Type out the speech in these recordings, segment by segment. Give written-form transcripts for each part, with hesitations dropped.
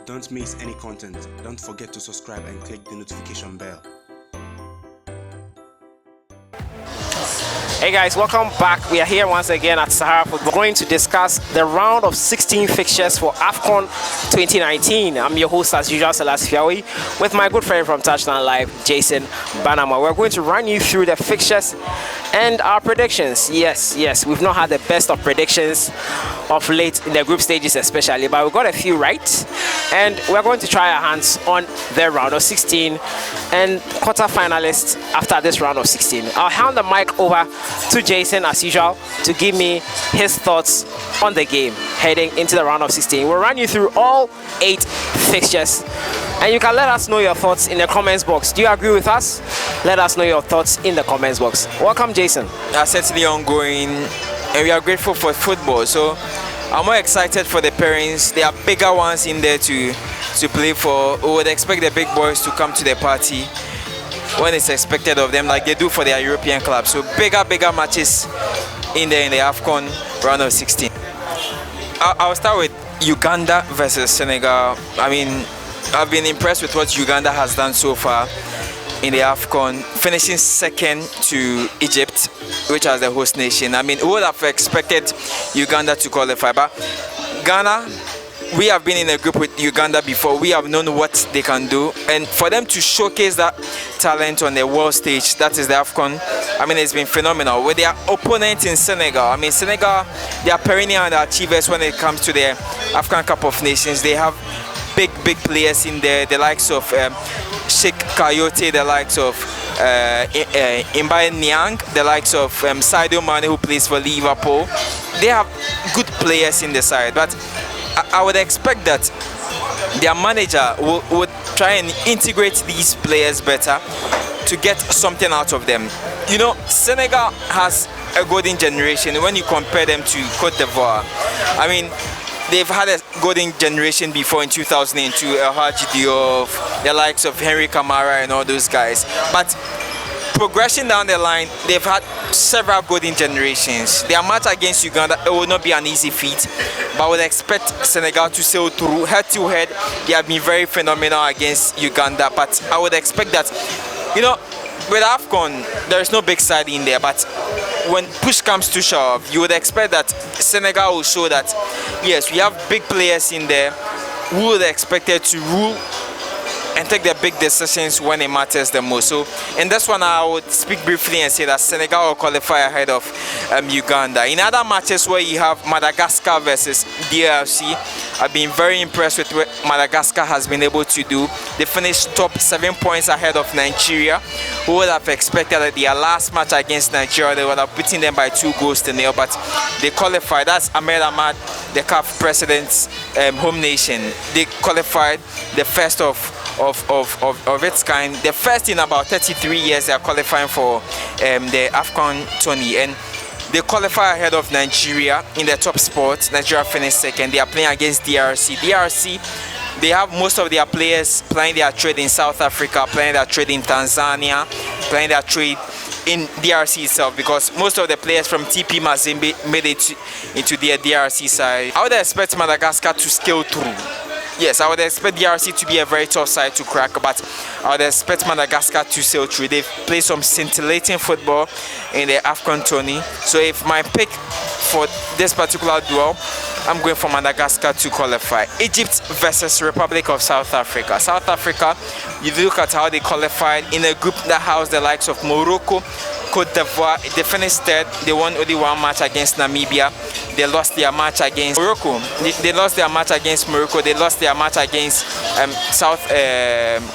Don't miss any content. Don't forget to subscribe and click the notification bell. Hey guys, welcome back. We are here once again at Sahara Football. We're going to discuss the round of 16 fixtures for Afcon 2019. I'm your host as usual, Salah with my good friend from Touchdown Live, Jason Banama. We're going to run you through the fixtures and our predictions. Yes, we've not had the best of predictions of late in the group stages especially, but we got a few right. And we're going to try our hands on the round of 16 and quarter-finalists after this round of 16. I'll hand the mic over to Jason as usual to give me his thoughts on the game heading into the round of 16. We'll run you through all 8 fixtures and you can let us know your thoughts in the comments box. Do you agree with us? Let us know your thoughts in the comments box. Welcome, Jason. That's certainly ongoing and we are grateful for football, so I'm more excited for the pairings. There are bigger ones in there to play for. We would expect the big boys to come to the party when it's expected of them, like they do for their European clubs. So bigger matches in there in the Afcon round of 16. I'll start with Uganda versus Senegal. I mean, I've been impressed with what Uganda has done so far in the Afcon, finishing second to Egypt, which was the host nation. I mean, who would have expected Uganda to qualify? But Ghana, we have been in a group with Uganda before. We have known what they can do, and for them to showcase that talent on the world stage, that is the Afcon, I mean, it's been phenomenal. With their opponent in Senegal, I mean, Senegal, they are perennial achievers when it comes to the African Cup of Nations. They have big players in there, the likes of Sheikh Coyote, the likes of Mbaye Niang, the likes of Sadio Mane, who plays for Liverpool. They have good players in the side, but I would expect that their manager would try and integrate these players better to get something out of them. You know, Senegal has a golden generation when you compare them to Cote d'Ivoire. I mean, they've had a golden generation before in 2002, El Hadji Diouf, the likes of Henry Camara and all those guys. But progression down the line, they've had several golden generations. Their match against Uganda, it will not be an easy feat, but I would expect Senegal to sail through. Head to head, they have been very phenomenal against Uganda, but I would expect that, you know, with Afcon, there is no big side in there, but when push comes to shove, you would expect that Senegal will show that, yes, we have big players in there who would expect it to rule and take the big decisions when it matters the most. So in this one, I would speak briefly and say that Senegal will qualify ahead of Uganda. In other matches where you have Madagascar versus DRC, I've been very impressed with what Madagascar has been able to do. They finished top 7 points ahead of Nigeria. Who would have expected that their last match against Nigeria, they would have beaten them by 2-0, but they qualified. That's Ahmed Ahmad, the CAF president's home nation. They qualified, the first of its kind, the first in about 33 years. They are qualifying for the Afcon tourney, and they qualify ahead of Nigeria in the top spot. Nigeria finished second. They are playing against DRC. They have most of their players playing their trade in South Africa, playing their trade in Tanzania, playing their trade in DRC itself, because most of the players from TP Mazembe made it into their DRC side. I would expect Madagascar to scale through. Yes, I would expect DRC to be a very tough side to crack, but I would expect Madagascar to sail through. They've played some scintillating football in the Afcon tourney. So if my pick for this particular duel, I'm going for Madagascar to qualify. Egypt versus Republic of South Africa. South Africa, you look at how they qualified in a group that housed the likes of Morocco, Cote d'Ivoire. They finished third. They won only one match against Namibia. They lost their match against Morocco. They lost their match against Morocco. They lost their match against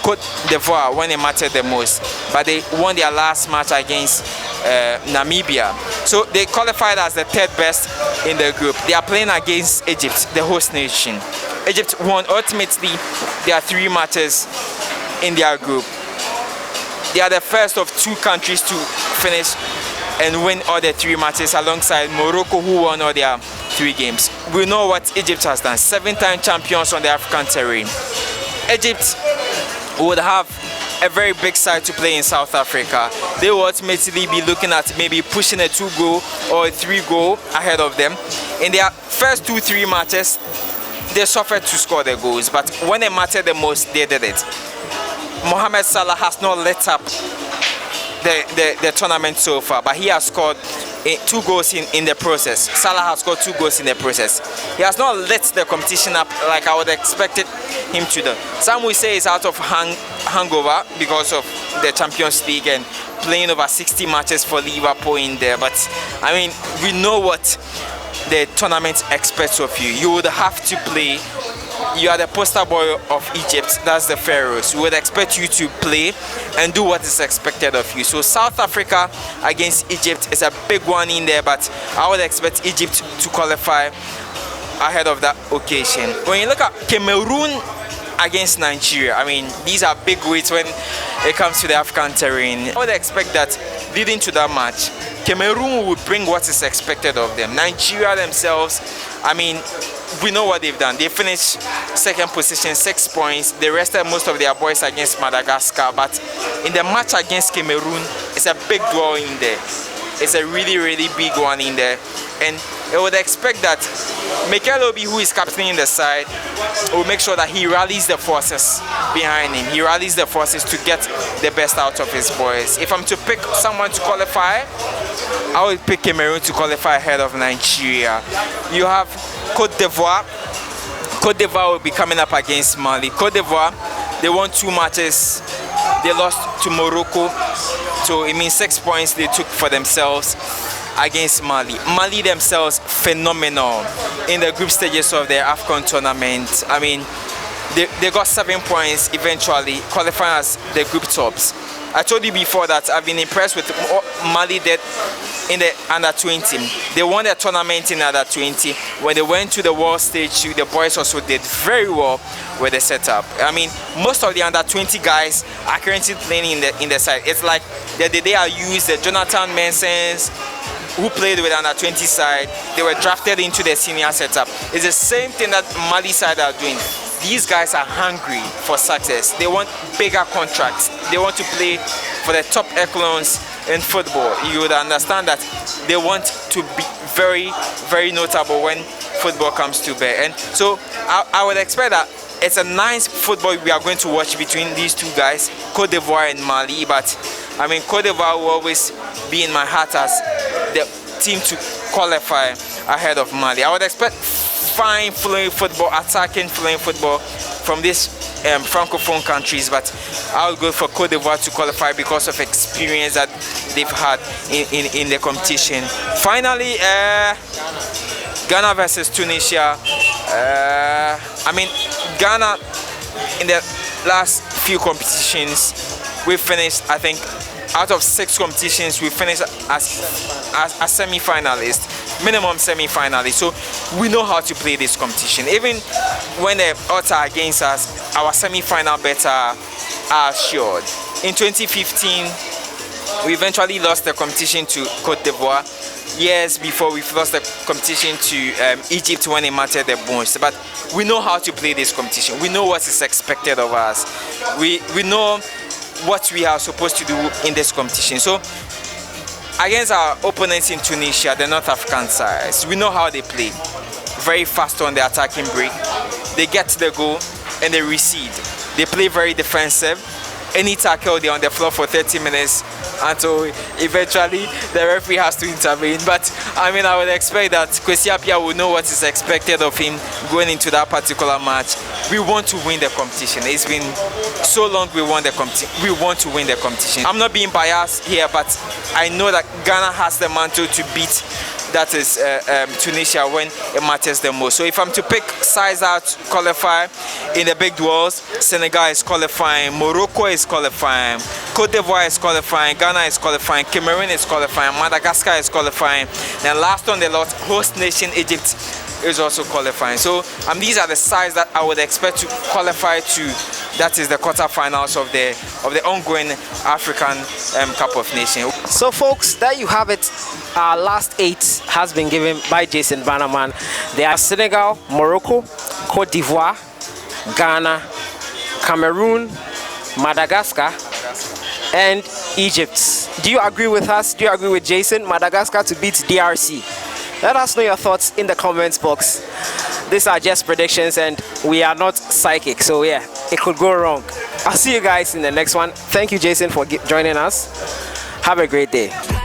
Cote d'Ivoire when it mattered the most. But they won their last match against Namibia. So they qualified as the third best in the group. They are playing against Egypt, the host nation. Egypt won ultimately their 3 matches in their group. They are the first of 2 countries to finish and win all the 3 matches alongside Morocco, who won all their 3 games. We know what Egypt has done. 7-time champions on the African terrain. Egypt would have a very big side to play in South Africa. They will ultimately be looking at maybe pushing a 2-goal or a 3-goal ahead of them. In their first 2-3 matches, they suffered to score the goals, but when it mattered the most, they did it. Mohamed Salah has not let up the tournament so far, but he has scored 2 goals in the process. Salah has scored 2 goals in the process. He has not let the competition up like I would expect him to do. Some will say he's out of hangover because of the Champions League and playing over 60 matches for Liverpool in there, but I mean, we know what the tournament expects of you. You would have to play. You are the poster boy of Egypt, that's the Pharaohs. We would expect you to play and do what is expected of you. So South Africa against Egypt is a big one in there, but I would expect Egypt to qualify ahead of that occasion. When you look at Cameroon against Nigeria, I mean, these are big weights when it comes to the Afcon terrain. I would expect that leading to that match, Cameroon will bring what is expected of them. Nigeria themselves, I mean, we know what they've done. They finished 2nd position, 6 points. They rested most of their boys against Madagascar, but in the match against Cameroon, it's a big draw in there. It's a really, really big one in there. And I would expect that Mikel Obi, who is captaining the side, will make sure that he rallies the forces behind him. He rallies the forces to get the best out of his boys. If I'm to pick someone to qualify, I would pick Cameroon to qualify ahead of Nigeria. You have Côte d'Ivoire. Côte d'Ivoire will be coming up against Mali. Côte d'Ivoire, they won 2 matches. They lost to Morocco. So it means 6 points they took for themselves against Mali. Mali themselves, phenomenal in the group stages of their Afcon tournament. I mean, they got 7 points eventually, qualifying as the group tops. I told you before that I've been impressed with what Mali did in the under-20. They won the tournament in under-20. When they went to the world stage, the boys also did very well with the setup. I mean, most of the under-20 guys are currently playing in the side. It's like they are used, the Jonathan Mensens, who played with under-20 side, they were drafted into the senior setup. It's the same thing that Mali side are doing. These guys are hungry for success. They want bigger contracts. They want to play for the top echelons in football. You would understand that they want to be very, very notable when football comes to bear. And so I would expect that it's a nice football we are going to watch between these 2 guys, Côte d'Ivoire and Mali. But I mean, Côte d'Ivoire will always be in my heart as the team to qualify ahead of Mali. I would expect fine flowing football, attacking flowing football from these francophone countries, but I would go for Côte d'Ivoire to qualify because of experience that they've had in the competition. Finally, Ghana versus Tunisia. I mean, Ghana in the last few competitions, we finished, I think, out of 6 competitions, we finished as a semi-finalist, minimum semi-finalist. So we know how to play this competition. Even when the odds are against us, our semi-final bets are assured. In 2015, we eventually lost the competition to Côte d'Ivoire. Years before, we've lost the competition to Egypt when it mattered the most. But we know how to play this competition. We know what is expected of us. We know what we are supposed to do in this competition. So against our opponents in Tunisia, the North African sides, we know how they play. Very fast on the attacking break. They get to the goal and they recede. They play very defensive. Any tackle, they're on the floor for 30 minutes until eventually the referee has to intervene. But I mean, I would expect that Kwesi Appiah will know what is expected of him going into that particular match. We want to win the competition. It's been so long we won the competition. We want to win the competition. I'm not being biased here, but I know that Ghana has the mantle to beat, that is Tunisia, when it matters the most. So if I'm to pick sides out qualify in the big duels, Senegal is qualifying, Morocco is qualifying, Côte d'Ivoire is qualifying, Ghana is qualifying, Cameroon is qualifying, Madagascar is qualifying, and last on the lot, host nation Egypt is also qualifying. So these are the sides that I would expect to qualify to, that is the quarterfinals of the ongoing African Cup of Nations. So folks, there you have it. Our last 8 has been given by Jason Bannerman. They are Senegal, Morocco, Côte d'Ivoire, Ghana, Cameroon, Madagascar, and Egypt. Do you agree with us? Do you agree with Jason? Madagascar to beat DRC. Let us know your thoughts in the comments box. These are just predictions and we are not psychic, so yeah, it could go wrong. I'll see you guys in the next one. Thank you, Jason, for joining us. Have a great day.